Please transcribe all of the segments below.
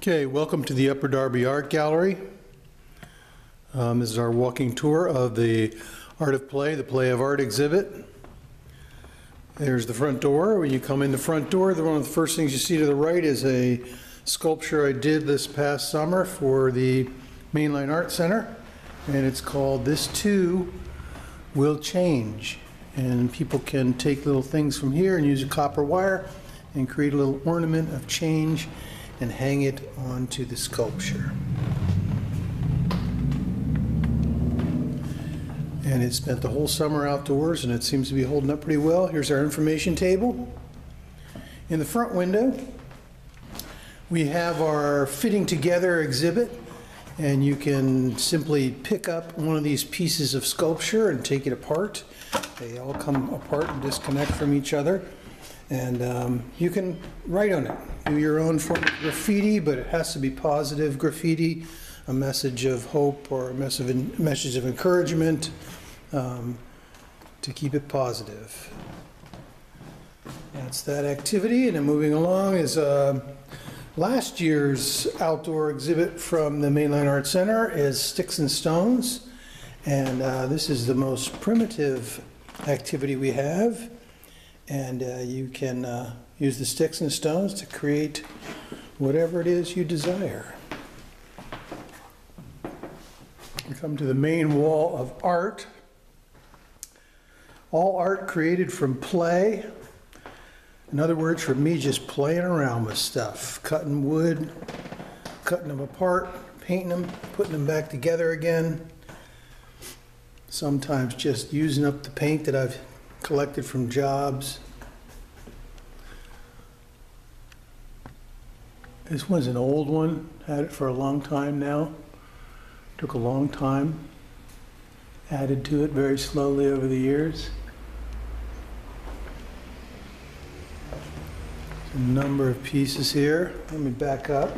Okay, welcome to the Upper Darby Art Gallery. This is our walking tour of the Art of Play, the Play of Art exhibit. There's the front door. When you come in the front door, one of the first things you see to the right is a sculpture I did this past summer for the Mainline Art Center, and it's called "This Too Will Change." And people can take little things from here and use a copper wire and create a little ornament of change and hang it onto the sculpture. And it spent the whole summer outdoors, and it seems to be holding up pretty well. Here's our information table. In the front window, we have our fitting together exhibit, and you can simply pick up one of these pieces of sculpture and take it apart. They all come apart and disconnect from each other. And you can write on it, do your own form of graffiti, but it has to be positive graffiti, a message of hope or a message of encouragement, to keep it positive. That's that activity. And then moving along is last year's outdoor exhibit from the Mainline Art Center is Sticks and Stones. And this is the most primitive activity we have. And you can use the sticks and stones to create whatever it is you desire. We come to the main wall of art. All art created from play. In other words, for me, just playing around with stuff. Cutting wood, cutting them apart, painting them, putting them back together again. Sometimes just using up the paint that I've collected from jobs. This one's an old one, had it for a long time now. Took a long time, added to it very slowly over the years. A number of pieces here. Let me back up.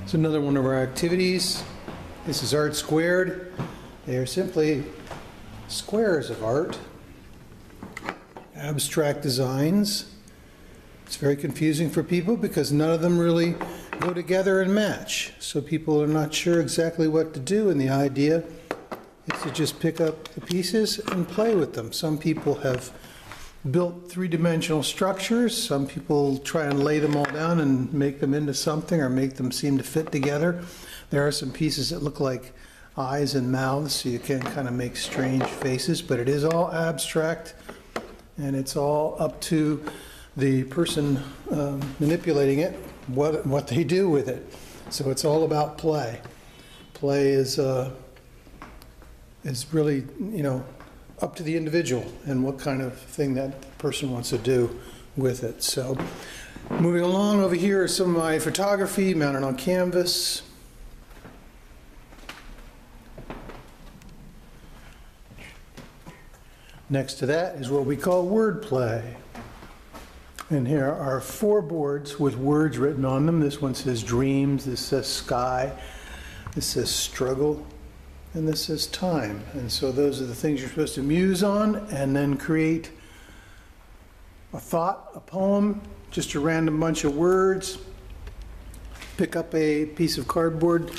It's another one of our activities. This is Art Squared. They are simply squares of art, abstract designs. It's very confusing for people because none of them really go together and match. So people are not sure exactly what to do, and the idea is to just pick up the pieces and play with them. Some people have built three-dimensional structures. Some people try and lay them all down and make them into something or make them seem to fit together. There are some pieces that look like eyes and mouths, so you can kind of make strange faces, but it is all abstract, and it's all up to the person manipulating it, what they do with it. So it's all about play. Play is really, up to the individual and what kind of thing that person wants to do with it. So moving along, over here is some of my photography mounted on canvas. Next to that is what we call wordplay. And here are 4 boards with words written on them. This one says dreams, this says sky, this says struggle, and this says time. And so those are the things you're supposed to muse on and then create a thought, a poem, just a random bunch of words. Pick up a piece of cardboard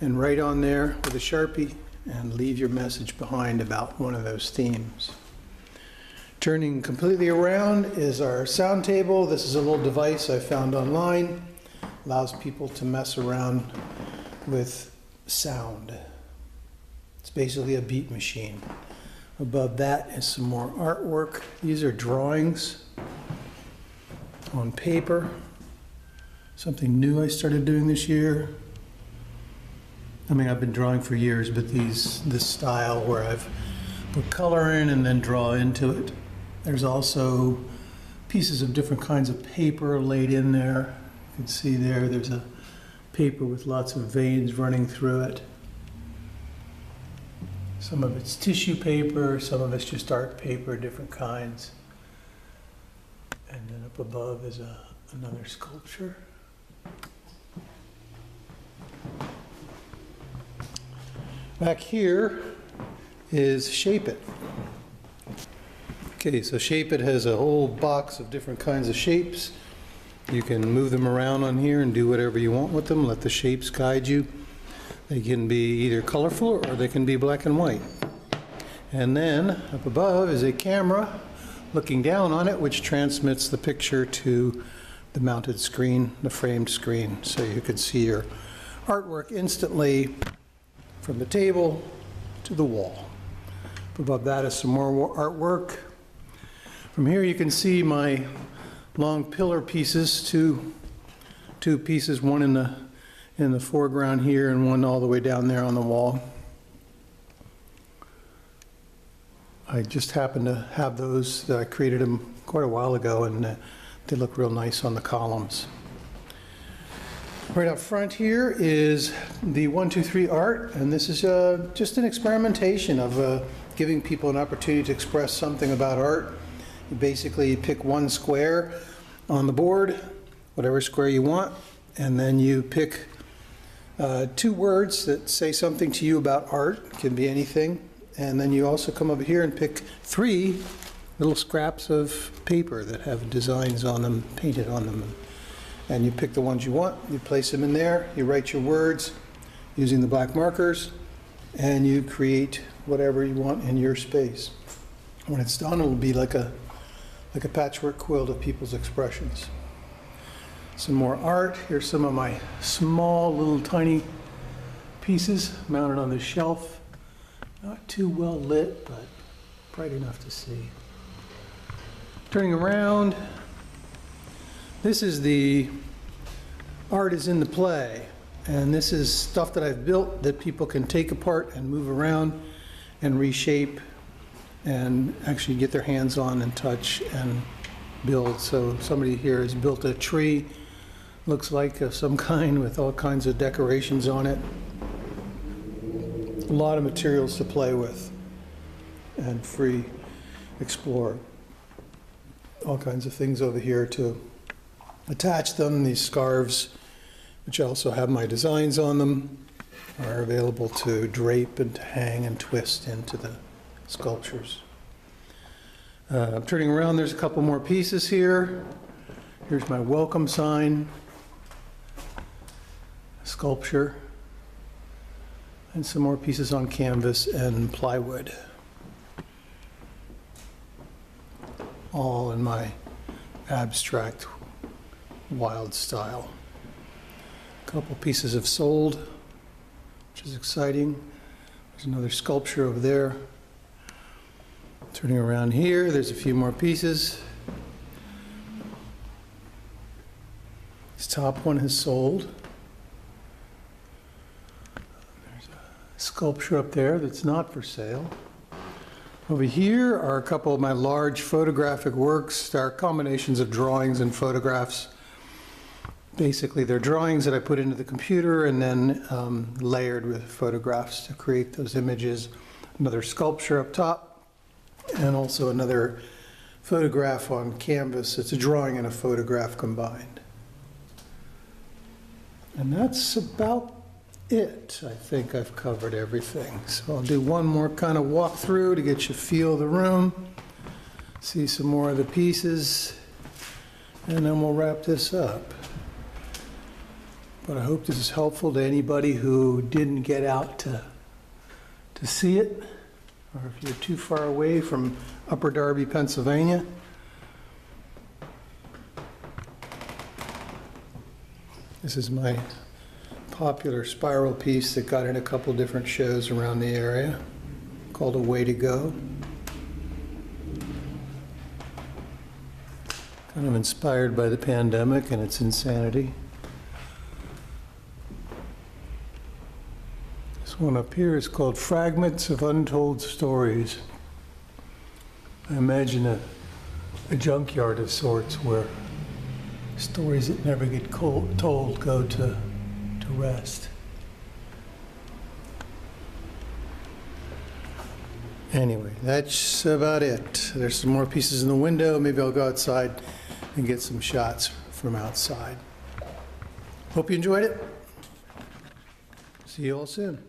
and write on there with a Sharpie and leave your message behind about one of those themes. Turning completely around is our sound table. This is a little device I found online. Allows people to mess around with sound. It's basically a beat machine. Above that is some more artwork. These are drawings on paper. Something new I started doing this year. I mean, I've been drawing for years, but this style where I've put color in and then draw into it. There's also pieces of different kinds of paper laid in there. You can see there's a paper with lots of veins running through it. Some of it's tissue paper, some of it's just art paper, different kinds. And then up above is another sculpture. Back here is Shape It. Okay, so Shape It has a whole box of different kinds of shapes. You can move them around on here and do whatever you want with them. Let the shapes guide you. They can be either colorful or they can be black and white. And then up above is a camera looking down on it, which transmits the picture to the mounted screen, the framed screen, so you can see your artwork instantly from the table to the wall. Above that is some more artwork. From here you can see my long pillar pieces, two pieces, one in the foreground here and one all the way down there on the wall. I just happen to have those. I created them quite a while ago, and they look real nice on the columns. Right up front here is the 1-2-3 art, and this is just an experimentation of giving people an opportunity to express something about art. You basically pick one square on the board, whatever square you want, and then you pick 2 words that say something to you about art. It can be anything. And then you also come over here and pick 3 little scraps of paper that have designs on them, painted on them. And you pick the ones you want, you place them in there, you write your words using the black markers, and you create whatever you want in your space. When it's done, it'll be like a patchwork quilt of people's expressions. Some more art. Here's some of my small little tiny pieces mounted on the shelf. Not too well lit, but bright enough to see. Turning around, this is the art is in the play, and this is stuff that I've built that people can take apart and move around and reshape and actually get their hands on and touch and build. So somebody here has built a tree, looks like of some kind, with all kinds of decorations on it. A lot of materials to play with and free explore. All kinds of things over here to attach them. These scarves, which also have my designs on them, are available to drape and to hang and twist into the sculptures. I'm turning around, there's a couple more pieces here. Here's my welcome sign, sculpture, and some more pieces on canvas and plywood. All in my abstract, wild style. A couple pieces have sold, which is exciting. There's another sculpture over there. Turning around here, there's a few more pieces. This top one has sold. There's a sculpture up there that's not for sale. Over here are a couple of my large photographic works. They're combinations of drawings and photographs. Basically, they're drawings that I put into the computer and then layered with photographs to create those images. Another sculpture up top, and also another photograph on canvas. It's a drawing and a photograph combined. And that's about it. I think I've covered everything. So I'll do one more kind of walkthrough to get you a feel of the room, see some more of the pieces, and then we'll wrap this up. But I hope this is helpful to anybody who didn't get out to see it, or if you're too far away from Upper Darby, Pennsylvania. This is my popular spiral piece that got in a couple different shows around the area, called A Way to Go. Kind of inspired by the pandemic and its insanity. This one up here is called Fragments of Untold Stories. I imagine a junkyard of sorts where stories that never get told go to rest. Anyway, that's about it. There's some more pieces in the window. Maybe I'll go outside and get some shots from outside. Hope you enjoyed it. See you all soon.